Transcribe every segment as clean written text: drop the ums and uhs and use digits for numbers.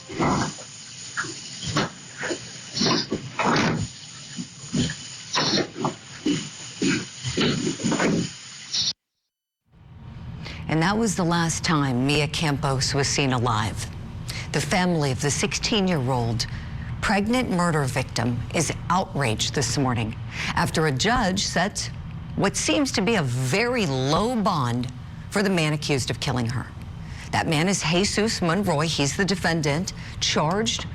And that was the last time Mia Campos was seen alive. The family of the 16-year-old pregnant murder victim is outraged this morning after a judge set what seems to be a very low bond for the man accused of killing her. That man is Jesus Monroy. He's the defendant charged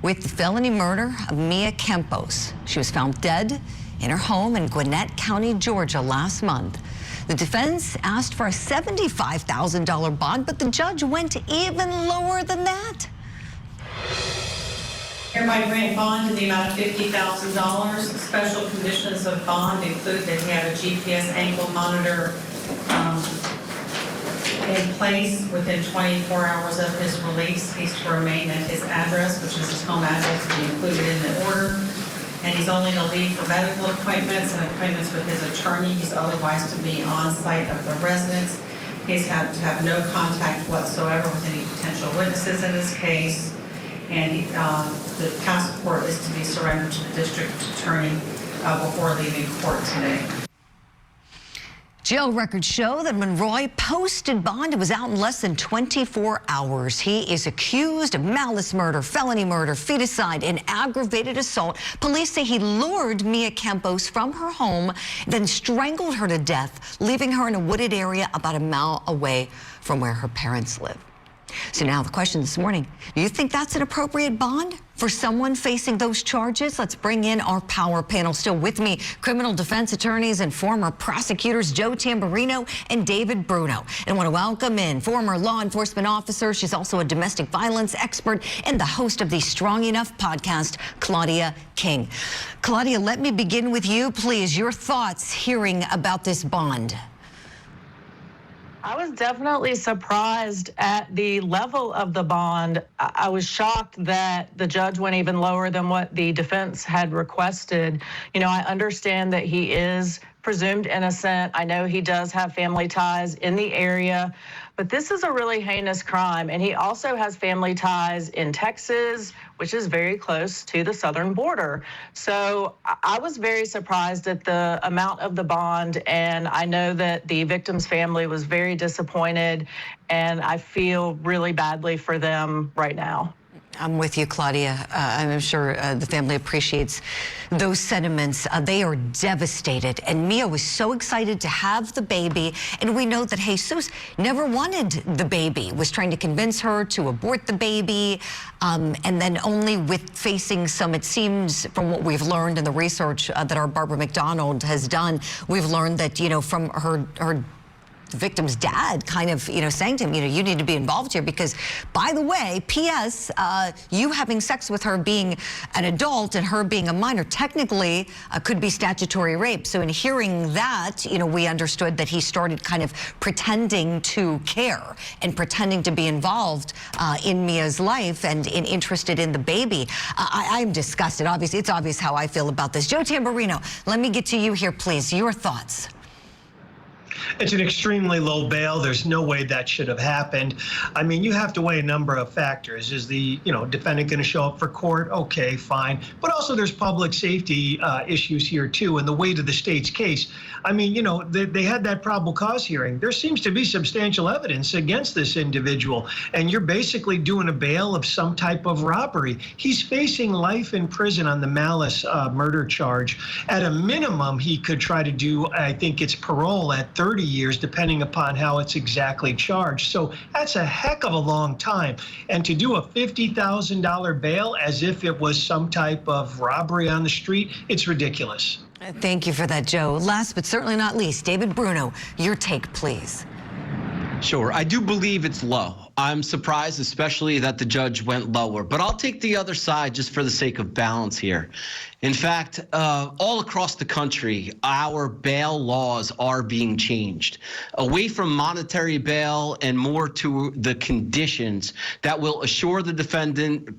with the felony murder of Mia Campos. She was found dead in her home in Gwinnett County, Georgia last month. The defense asked for a $75,000 bond, but the judge went even lower than that. Hereby grant bond in the amount of $50,000. Special conditions of bond include that he have a GPS ankle monitor in place within 24 hours of his release. He's to remain at his address, which is his home address, to be included in the order. And he's only to leave for medical appointments and appointments with his attorney. He's otherwise to be on site of the residence. He's had to have no contact whatsoever with any potential witnesses in this case. And the passport is to be surrendered to the district attorney before leaving court today. Jail records show that Monroy posted bond. It was out in less than 24 hours. He is accused of malice murder, felony murder, feticide, and aggravated assault. Police say he lured Mia Campos from her home, then strangled her to death, leaving her in a wooded area about a mile away from where her parents live. So now the question this morning, do you think that's an appropriate bond for someone facing those charges? Let's bring in our power panel. Still with me, criminal defense attorneys and former prosecutors Joe Tamburino and David Bruno. And I want to welcome in former law enforcement officer. She's also a domestic violence expert and the host of the Strong Enough podcast, Claudia King. Claudia, let me begin with you, please. Your thoughts hearing about this bond. I was definitely surprised at the level of the bond. I was shocked that the judge went even lower than what the defense had requested. You know, I understand that he is presumed innocent. I know he does have family ties in the area, but this is a really heinous crime. And he also has family ties in Texas, which is very close to the southern border. So I was very surprised at the amount of the bond, and I know that the victim's family was very disappointed, and I feel really badly for them right now. I'm with you, Claudia. I'm sure the family appreciates those sentiments. They are devastated. And Mia was so excited to have the baby. And we know that Jesus never wanted the baby, was trying to convince her to abort the baby. And then only with facing some, it seems, from what we've learned in the research that our Barbara McDonald has done, we've learned that, you know, from her the victim's dad kind of, you know, saying to him, you know, you need to be involved here because, by the way, P.S., you having sex with her being an adult and her being a minor technically could be statutory rape. So in hearing that, you know, we understood that he started kind of pretending to care and pretending to be involved in Mia's life and interested in the baby. I'm disgusted. Obviously, it's obvious how I feel about this. Joe Tamburino, let me get to you here, please. Your thoughts. It's an extremely low bail. There's no way that should have happened. I mean, you have to weigh a number of factors. Is the, you know, defendant going to show up for court? Okay, fine. But also there's public safety issues here too, and the weight of the state's case. I mean, you know, they had that probable cause hearing. There seems to be substantial evidence against this individual, and you're basically doing a bail of some type of robbery. He's facing life in prison on the malice murder charge. At a minimum, he could try to do, I think it's parole at 30 years, depending upon how it's exactly charged. So that's a heck of a long time. And to do a $50,000 bail as if it was some type of robbery on the street, it's ridiculous. Thank you for that, Joe. Last but certainly not least, David Bruno, your take, please. Sure. I do believe it's low. I'm surprised, especially that the judge went lower. But I'll take the other side just for the sake of balance here. In fact, all across the country, our bail laws are being changed away from monetary bail and more to the conditions that will assure the defendant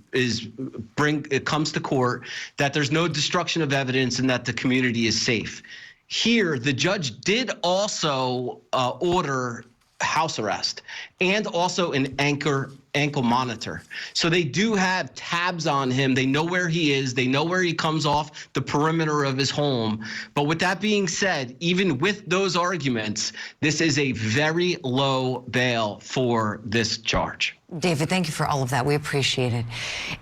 comes to court, that there's no destruction of evidence and that the community is safe. Here, the judge did also order house arrest and also an ankle monitor. So they do have tabs on him. They know where he is. They know where he comes off the perimeter of his home. But with that being said, even with those arguments, this is a very low bail for this charge. David, thank you for all of that. We appreciate it.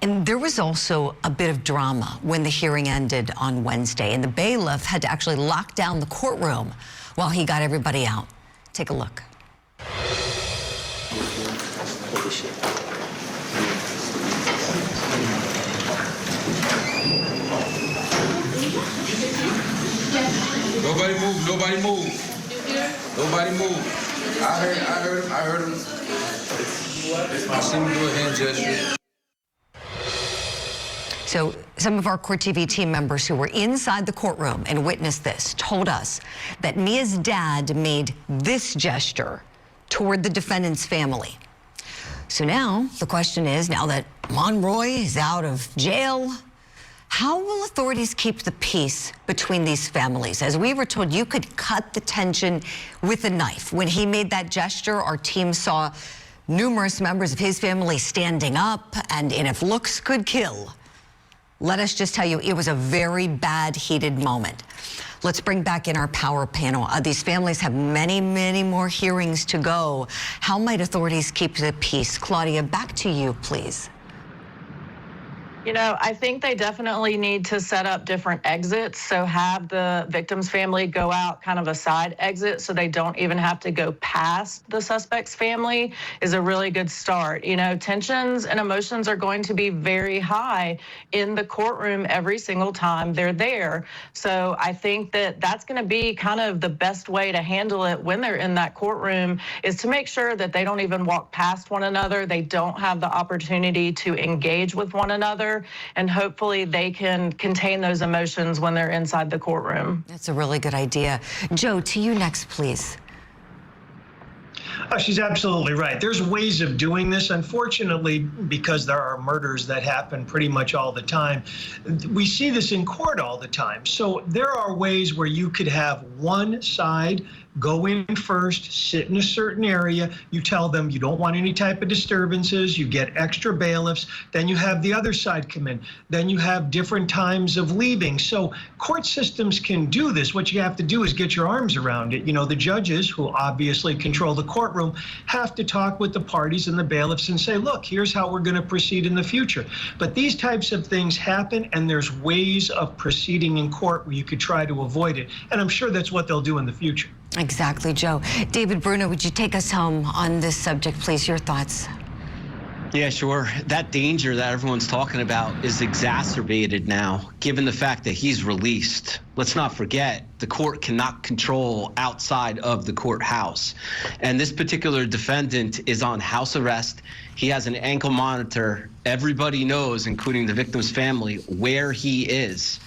And there was also a bit of drama when the hearing ended on Wednesday, and the bailiff had to actually lock down the courtroom while he got everybody out. Take a look. Nobody move, nobody move. Nobody move. I heard him. I seen him do a hand gesture. So some of our Court TV team members who were inside the courtroom and witnessed this told us that Mia's dad made this gesture toward the defendant's family. So now the question is, now that Monroy is out of jail, how will authorities keep the peace between these families? As we were told, you could cut the tension with a knife. When he made that gesture, our team saw numerous members of his family standing up, and if looks could kill, let us just tell you, it was a very bad, heated moment. Let's bring back in our power panel. These families have many, many more hearings to go. How might authorities keep the peace? Claudia, back to you, please. You know, I think they definitely need to set up different exits. So have the victim's family go out kind of a side exit so they don't even have to go past the suspect's family is a really good start. You know, tensions and emotions are going to be very high in the courtroom every single time they're there. So I think that that's going to be kind of the best way to handle it when they're in that courtroom is to make sure that they don't even walk past one another. They don't have the opportunity to engage with one another. And hopefully they can contain those emotions when they're inside the courtroom. That's a really good idea. Joe, to you next, please. Oh, she's absolutely right. There's ways of doing this. Unfortunately, because there are murders that happen pretty much all the time, we see this in court all the time. So there are ways where you could have one side go in first, sit in a certain area. You tell them you don't want any type of disturbances. You get extra bailiffs. Then you have the other side come in. Then you have different times of leaving. So court systems can do this. What you have to do is get your arms around it. You know, the judges, who obviously control the courtroom, have to talk with the parties and the bailiffs and say, look, here's how we're going to proceed in the future. But these types of things happen, and there's ways of proceeding in court where you could try to avoid it. And I'm sure that's what they'll do in the future. Exactly, Joe. David Bruno, would you take us home on this subject, please? Your thoughts? Yeah, sure. That danger that everyone's talking about is exacerbated now, given the fact that he's released. Let's not forget, the court cannot control outside of the courthouse. And this particular defendant is on house arrest. He has an ankle monitor. Everybody knows, including the victim's family, where he is.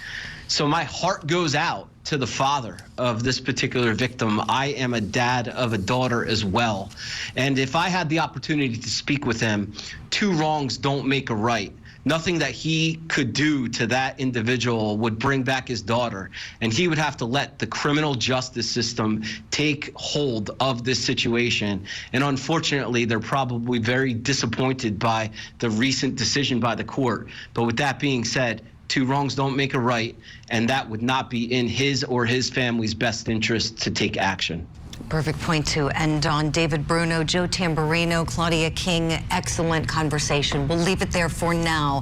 So my heart goes out to the father of this particular victim. I am a dad of a daughter as well. And if I had the opportunity to speak with him, two wrongs don't make a right. Nothing that he could do to that individual would bring back his daughter. And he would have to let the criminal justice system take hold of this situation. And unfortunately, they're probably very disappointed by the recent decision by the court. But with that being said, two wrongs don't make a right, and that would not be in his or his family's best interest to take action. Perfect point to end on. David Bruno, Joe Tamburino, Claudia King, excellent conversation. We'll leave it there for now.